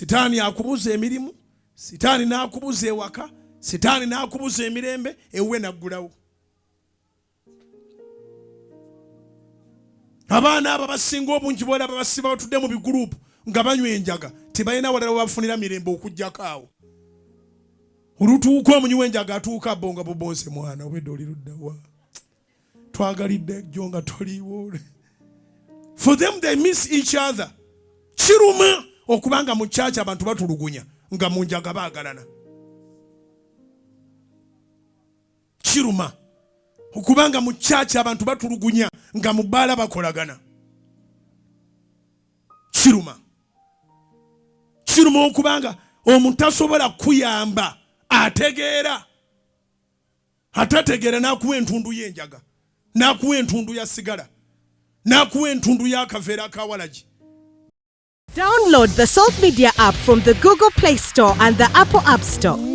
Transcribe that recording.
Sitaani akubuza emirimu, sitaani n'akubuza ewaka, sitaani n'akubuza emirembe, ewuwe naggulawo. Abaana abo basinga obungi bw'olaba basiba batudde mu bigurupu nga banywa enjaga tebalina walala bafunira mirembe okujjako awo. Olutuuka omunywi w'enjaga atuuka bonga bubonse mwana obedde oli luddawa. Twagalidde jjo nga toliiwo. For them they miss each other. Kiruma okubanga mu church abantu batulugunya nga mu njaga baagalana. Kiruma okubanga mu church abantu batulugunya nga mu bbaala bakolagana. Kiruma okubanga omuntu asobola kuyamba ategeera atategeera n'akuwa entundu y'enjaga, n'akuwa entundu ya sigala, n'akuwa entundu y'akaveera akawalagi. Download the Salt Media app from the Google Play Store and the Apple App Store.